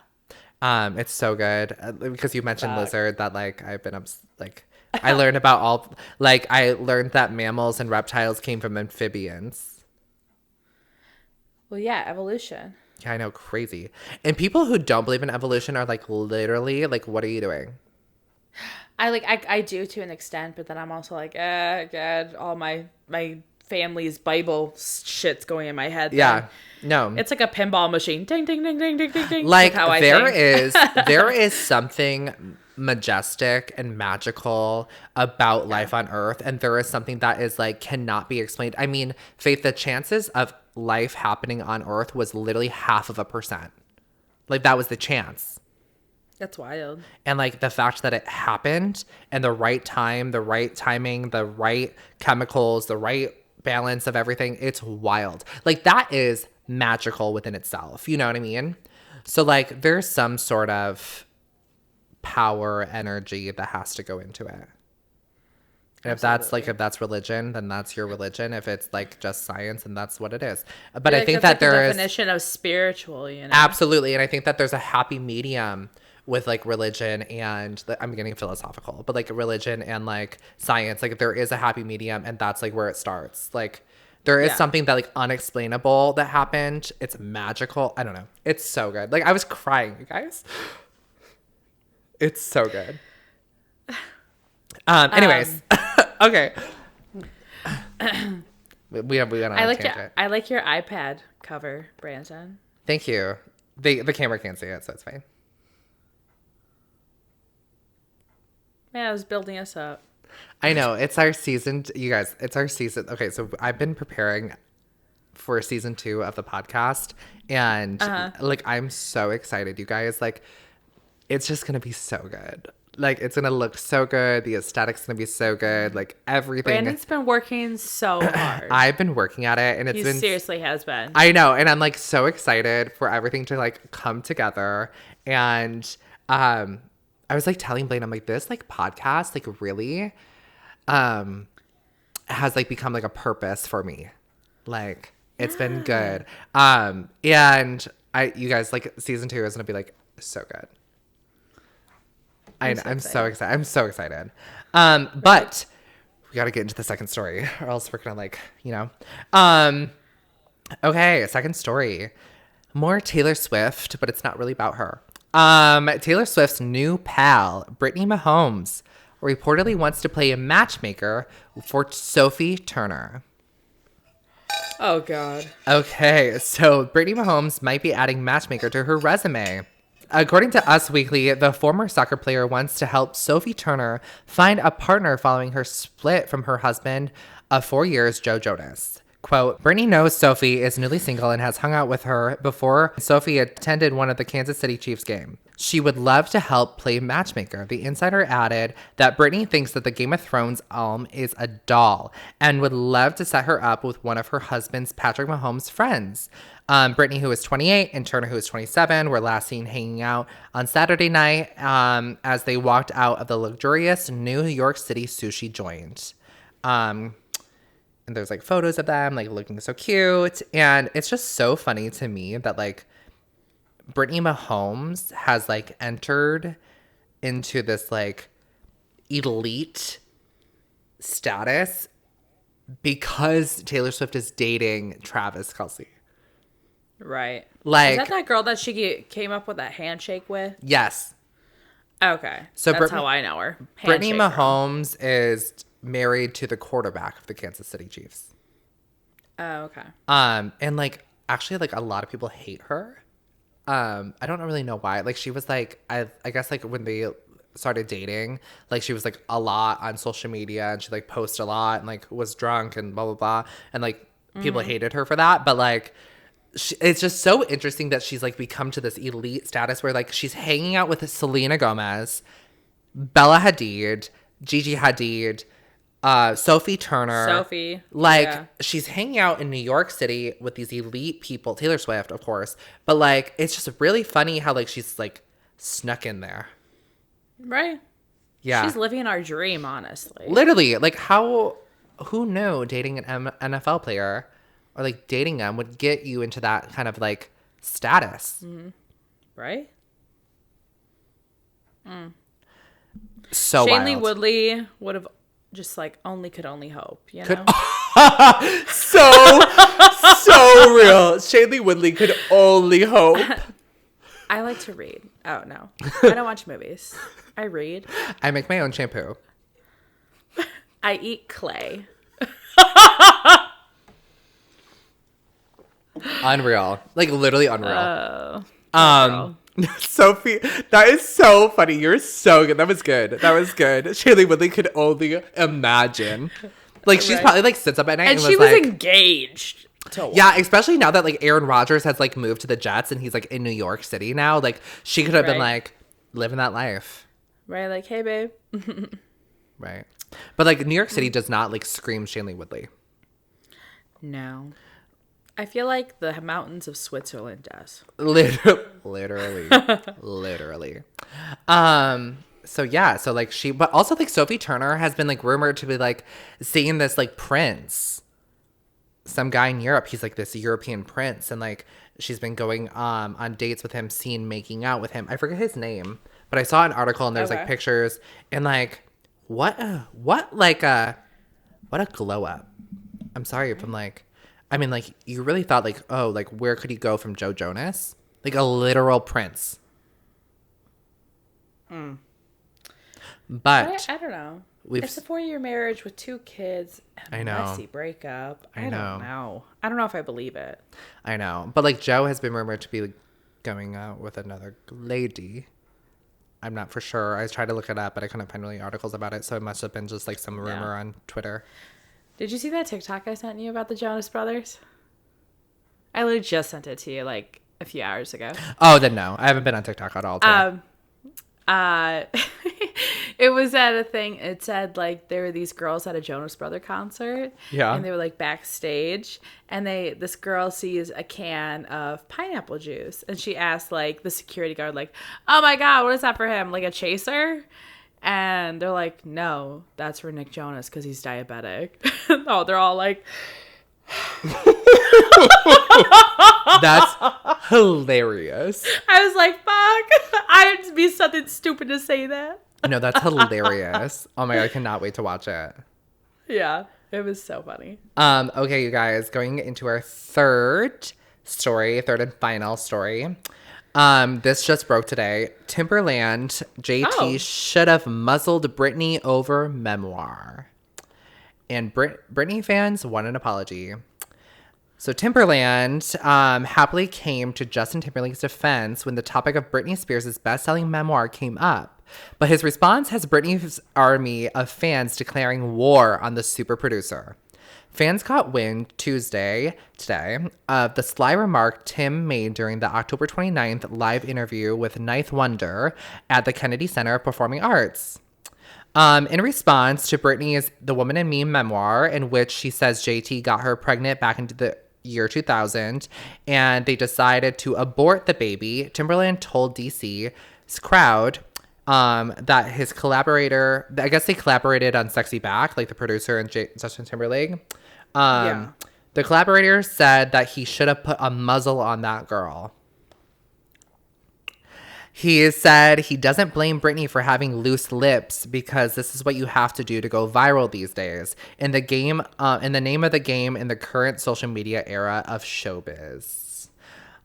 It's so good because you mentioned lizard that, like, I've been I learned about I learned that mammals and reptiles came from amphibians. Well, yeah, evolution. Yeah, I know, crazy. And people who don't believe in evolution are like, literally, like, what are you doing? I do to an extent, but then I'm also like, God, all my family's Bible shit's going in my head. Yeah. No. It's like a pinball machine. Ding, ding, ding, ding, ding, ding, ding. Like, there is something majestic and magical about life on Earth, and there is something that is, like, cannot be explained. I mean, Faith, the chances of life happening on Earth was literally 0.5%. Like, that was the chance. That's wild. And, like, the fact that it happened and the right time, the right timing, the right chemicals, the right balance of everything, it's wild. Like, that is magical within itself. You know what I mean? So, like, there's some sort of power, energy that has to go into it. And if that's religion, then that's your religion. If it's, like, just science, then that's what it is. But I think that there is definition of spiritual, you know. Absolutely. And I think that there's a happy medium with, like, religion and I'm getting philosophical, but, like, religion and, like, science. Like, there is a happy medium, and that's, like, where it starts. Like, there is something that, like, unexplainable that happened. It's magical. I don't know. It's so good. Like, I was crying, you guys. It's so good. Anyways, okay. we went on a tangent. I like your iPad cover, Brandon. Thank you. The camera can't see it, so it's fine. Man, I was building us up. I know. It's our season. You guys, it's our season. Okay, so I've been preparing for season 2 of the podcast. And, like, I'm so excited, you guys. Like, it's just going to be so good. Like, it's going to look so good. The aesthetic's going to be so good. Like, everything. Brandon's been working so hard. I've been working at it, and he seriously has been. I know. And I'm, like, so excited for everything to, like, come together And I was like telling Blaine, I'm like, this like podcast like really has like become like a purpose for me. Like it's been good. And you guys, like season 2 is gonna be like so good. I'm so excited. I'm so excited. But we got to get into the second story or else we're going to like, okay. Second story, more Taylor Swift, but it's not really about her. Taylor Swift's new pal, Brittany Mahomes, reportedly wants to play a matchmaker for Sophie Turner. Oh, God. Okay, so Brittany Mahomes might be adding matchmaker to her resume. According to Us Weekly, the former soccer player wants to help Sophie Turner find a partner following her split from her husband of 4 years, Joe Jonas. Quote, Brittany knows Sophie is newly single and has hung out with her before Sophie attended one of the Kansas City Chiefs game. She would love to help play matchmaker. The insider added that Brittany thinks that the Game of Thrones alum is a doll and would love to set her up with one of her husband's Patrick Mahomes' friends. Brittany, who is 28, and Turner, who is 27, were last seen hanging out on Saturday night as they walked out of the luxurious New York City sushi joint. And there's like photos of them like looking so cute. And it's just so funny to me that like Brittany Mahomes has like entered into this like elite status because Taylor Swift is dating Travis Kelce. Right. Like, is that girl that she came up with that handshake with? Yes. Okay. So that's how I know her. Brittany Handshake Mahomes is married to the quarterback of the Kansas City Chiefs. Oh, okay. And like actually like a lot of people hate her. I don't really know why. Like she was like I guess like when they started dating, like she was like a lot on social media and she like posted a lot and like was drunk and blah blah blah and like people hated her for that, but like it's just so interesting that she's like become to this elite status where like she's hanging out with Selena Gomez, Bella Hadid, Gigi Hadid, Sophie Turner. Like she's hanging out in New York City with these elite people, Taylor Swift, of course. But like it's just really funny how like she's like snuck in there. Right. Yeah. She's living our dream, honestly. Literally. Like who knew dating an NFL player or like dating them would get you into that kind of like status. Mm-hmm. Right? So Shailene wild. Woodley would have just like could only hope, you know? so real. Shailene Woodley could only hope. I like to read. Oh, no. I don't watch movies. I read. I make my own shampoo. I eat clay. Unreal. Like literally unreal. Oh. Sophie, that is so funny. You're so good. That was good. Shailene Woodley could only imagine. Like she's probably like sits up at night and she was like, engaged. Yeah, especially now that like Aaron Rodgers has like moved to the Jets and he's like in New York City now. Like she could have been like living that life. Right, like, hey babe. Right. But like New York City does not like scream Shailene Woodley. No. I feel like the mountains of Switzerland does. Literally. So yeah, so like but also like Sophie Turner has been like rumored to be like seeing this like prince, some guy in Europe. He's like this European prince, and like she's been going on dates with him, making out with him. I forget his name, but I saw an article and there's like pictures and like what a glow up. I'm sorry if I'm like. I mean, like, you really thought, like, oh, like, where could he go from Joe Jonas? Like, a literal prince. But I don't know. It's a 4-year marriage with 2 kids and a messy breakup. I don't know. I don't know if I believe it. I know. But, like, Joe has been rumored to be like, going out with another lady. I'm not for sure. I tried to look it up, but I couldn't find really articles about it. So it must have been just, like, some rumor on Twitter. Did you see that TikTok I sent you about the Jonas Brothers? I literally just sent it to you like a few hours ago. Oh, then no. I haven't been on TikTok at all today. It It was at a thing. It said like there were these girls at a Jonas Brother concert. Yeah. And they were like backstage, and this girl sees a can of pineapple juice, and she asked like the security guard like, "Oh my God, what is that for him? Like a chaser?" And they're like, "No, that's for Nick Jonas because he's diabetic." Oh, they're all like, That's hilarious. I was like, fuck. I'd be something stupid to say that. No, that's hilarious. Oh my God, I cannot wait to watch it. Yeah, it was so funny. Okay, you guys, going into our third and final story. This just broke today. Timberland JT should have muzzled Britney over memoir. And Britney fans want an apology. So Timberland happily came to Justin Timberlake's defense when the topic of Britney Spears' best-selling memoir came up. But his response has Britney's army of fans declaring war on the super producer. Fans caught wind today of the sly remark Tim made during the October 29th live interview with Ninth Wonder at the Kennedy Center of Performing Arts. In response to Britney's The Woman in Me memoir, in which she says JT got her pregnant back into the year 2000, and they decided to abort the baby, Timberland told DC's crowd that his collaborator, I guess they collaborated on Sexy Back, like the producer and Justin Timberlake. The collaborator said that he should have put a muzzle on that girl. He said he doesn't blame Britney for having loose lips because this is what you have to do to go viral these days in the game, in the name of the game in the current social media era of showbiz.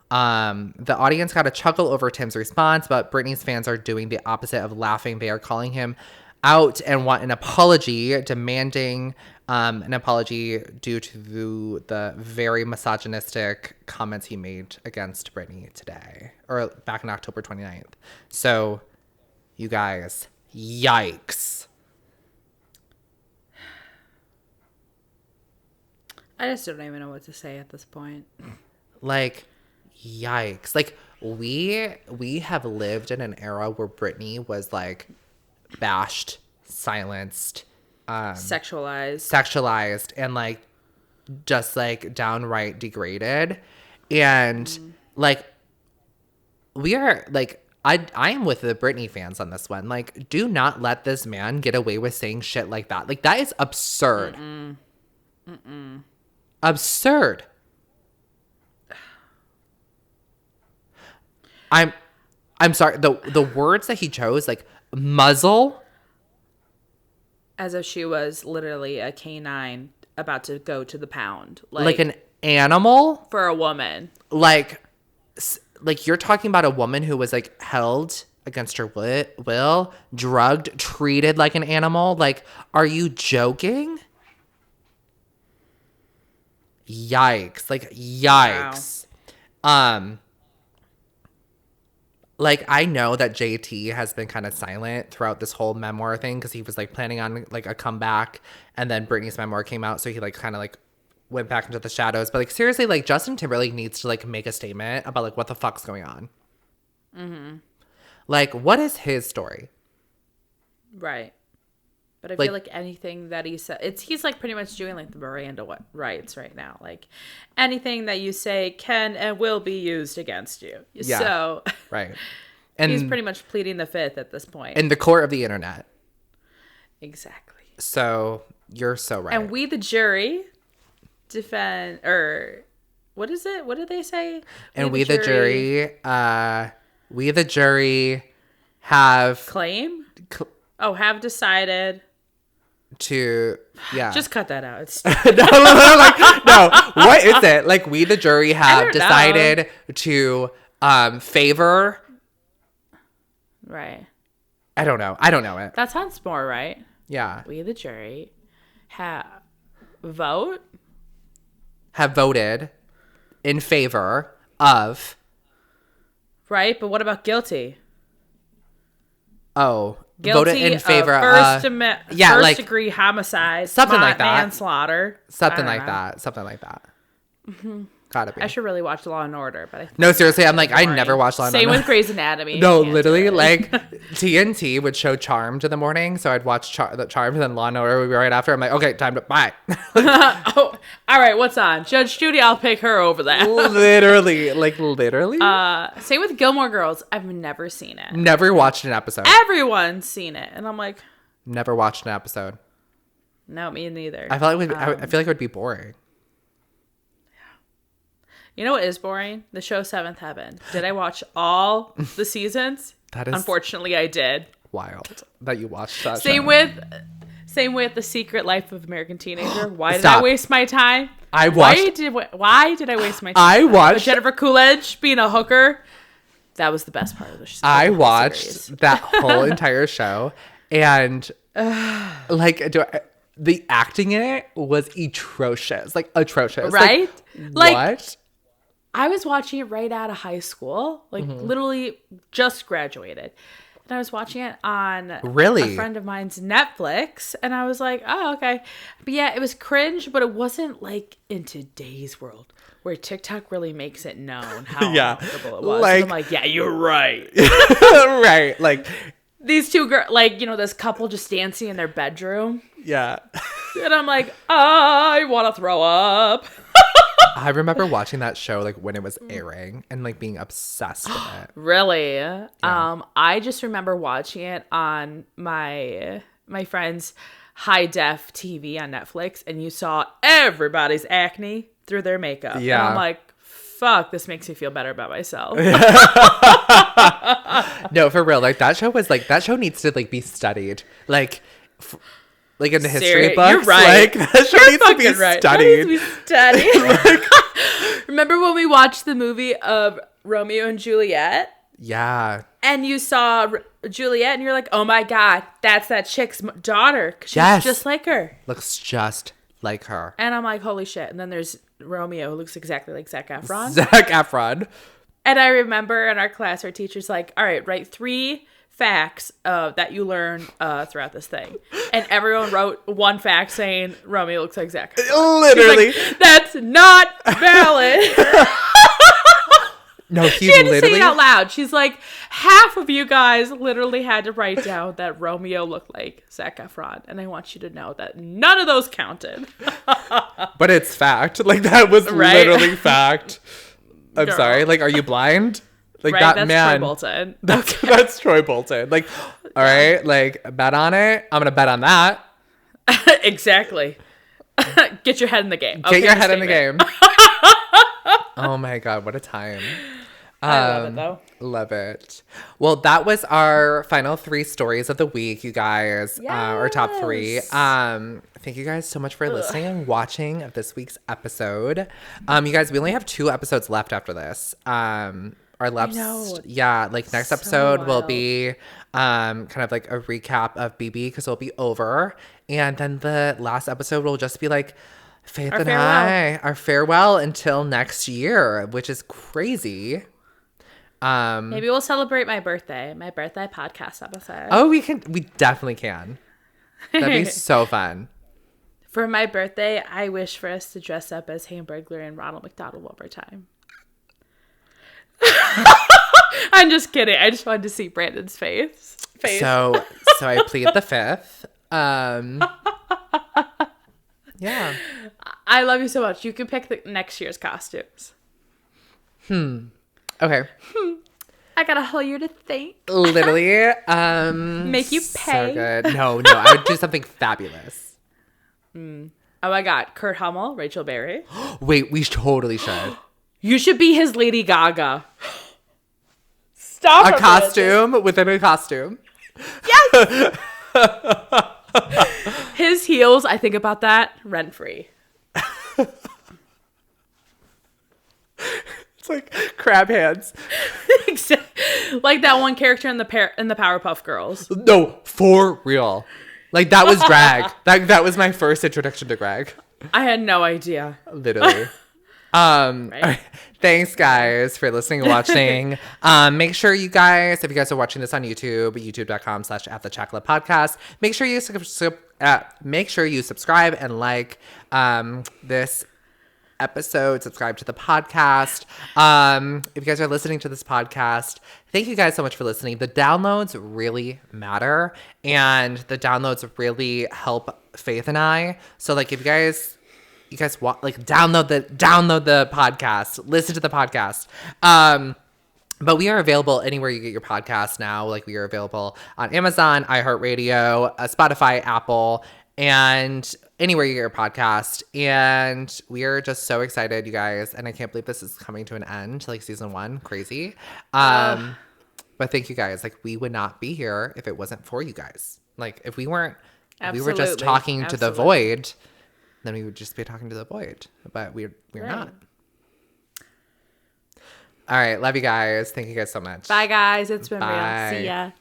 The audience got a chuckle over Tim's response, but Britney's fans are doing the opposite of laughing. They are calling him out and want an apology, demanding an apology due to the very misogynistic comments he made against Britney today, or back on October 29th. So, you guys, yikes. I just don't even know what to say at this point. Like, yikes. Like, we have lived in an era where Britney was, like, bashed, silenced, sexualized and like just like downright degraded, and like we are like I am with the Britney fans on this one. Like, do not let this man get away with saying shit like that. Like, that is absurd. Absurd. I'm sorry, the words that he chose, like muzzle, as if she was literally a canine about to go to the pound. Like an animal? For a woman. Like you're talking about a woman who was like held against her will, drugged, treated like an animal. Like, are you joking? Yikes. Like, yikes. Wow. Like, I know that JT has been kind of silent throughout this whole memoir thing because he was, like, planning on, like, a comeback. And then Britney's memoir came out, so he, like, kind of, like, went back into the shadows. But, like, seriously, like, Justin Timberlake needs to, like, make a statement about, like, what the fuck's going on. Mm-hmm. Like, what is his story? Right. But I feel like anything that he said, he's like pretty much doing like the Miranda rights right now. Like, anything that you say can and will be used against you. Yeah, so right. And he's pretty much pleading the fifth at this point. In the court of the internet. Exactly. So you're so right. And we, the jury, defend, or what is it? What did they say? We the jury have have decided to just cut that out. It's no, what is it? Like, we the jury have decided to favor, right? I don't know it. That sounds more right. Yeah. We the jury have voted in favor of, right? But what about guilty? Oh, guilty voted in favor of first like, degree homicide, something like that, manslaughter, something like that. Mm-hmm. Gotta be. I should really watch Law and Order, but No, seriously, I'm like, I never watched Law and Order. Same with Grey's Anatomy. No, literally, like TNT would show Charmed in the morning, so I'd watch Charmed, and then Law and Order would be right after. I'm like, okay, time to bye. Oh, all right, what's on? Judge Judy, I'll pick her over that. literally. Same with Gilmore Girls. I've never seen it. Never watched an episode. Everyone's seen it, and I'm like, never watched an episode. No, me neither. I feel like it would be boring. You know what is boring? The show Seventh Heaven. Did I watch all the seasons? That is unfortunately I did. Wild that you watched that. Same with The Secret Life of American Teenager. Why did Stop. I waste my time? I watched. Why did I waste my time? I watched With Jennifer Coolidge being a hooker. That was the best part of the show. I watched that whole entire show, and the acting in it was atrocious. Like atrocious. Right? Like what? I was watching it right out of high school, like literally just graduated. And I was watching it on a friend of mine's Netflix. And I was like, oh, okay. But yeah, it was cringe, but it wasn't like in today's world where TikTok really makes it known how uncomfortable it was. Like, and I'm like, yeah, you're right. Right. Like these two girls, like, this couple just dancing in their bedroom. Yeah. And I'm like, I want to throw up. I remember watching that show like when it was airing and like being obsessed with it. Really? Yeah. I just remember watching it on my friend's high def TV on Netflix, and you saw everybody's acne through their makeup. Yeah. And I'm like, fuck, this makes me feel better about myself. No, for real. Like that show needs to like be studied. Like in the history books. You're right. Like that show needs to be studied. Remember when we watched the movie of Romeo and Juliet? Yeah. And you saw Juliet and you're like, oh my God, that's that chick's daughter. She's just like her. Looks just like her. And I'm like, holy shit. And then there's Romeo who looks exactly like Zac Efron. And I remember in our class, our teacher's like, all right, write 3 facts that you learn throughout this thing. And everyone wrote one fact saying Romeo looks like Zac Efron. Literally. Like, that's not valid. No, she had to say it out loud. She's like, half of you guys literally had to write down that Romeo looked like Zac Efron. And I want you to know that none of those counted. But it's fact. Like, that was literally fact. I'm sorry. Like, are you blind? Like, right, that that's man. Troy Bolton. That's Troy Bolton. Like, all right, like, bet on it. I'm going to bet on that. Exactly. Get your head in the game. Get your head in the game. Oh my God, what a time. I love it though. Love it. Well, that was our final 3 stories of the week, you guys. Our top 3. Thank you guys so much for listening and watching of this week's episode. You guys, we only have 2 episodes left after this. Our next episode will be kind of like a recap of BB because it'll be over. And then the last episode will just be like Faith and I, our farewell until next year, which is crazy. Maybe we'll celebrate my birthday podcast episode. Oh, we definitely can. That'd be so fun. For my birthday, I wish for us to dress up as Hamburglar and Ronald McDonald one more time. I'm just kidding. I just wanted to see Brandon's face. So I plead the 5th. Yeah. I love you so much. You can pick the next year's costumes. Okay. I got a whole year to think. Literally. Make you pay. So good. No. I would do something fabulous. Oh my God. Kurt Hummel, Rachel Berry. Wait, we totally should. You should be his Lady Gaga. Stop. A costume within a costume. Yes. His heels, I think about that rent free. It's like crab hands. Like that one character in the Powerpuff Girls. No, for real. Like that was drag. that was my first introduction to drag. I had no idea. Literally. Right. Thanks guys for listening and watching. Make sure you guys, if you guys are watching this on YouTube, youtube.com/@the-chocolate-podcast, make sure you subscribe and like this episode. Subscribe to the podcast. If you guys are listening to this podcast, thank you guys so much for listening. The downloads really matter, and the downloads really help Faith and I. So like, if you guys want, like, download the podcast, listen to the podcast. But we are available anywhere you get your podcast now. Like, we are available on Amazon, iHeartRadio, Spotify, Apple, and anywhere you get your podcast. And we are just so excited, you guys. And I can't believe this is coming to an end, like season 1. Crazy. But thank you guys. Like, we would not be here if it wasn't for you guys. Like, if we were just talking to the void, then we would just be talking to the void. But we're not. All right. Love you guys. Thank you guys so much. Bye, guys. It's been real. Bye. See ya.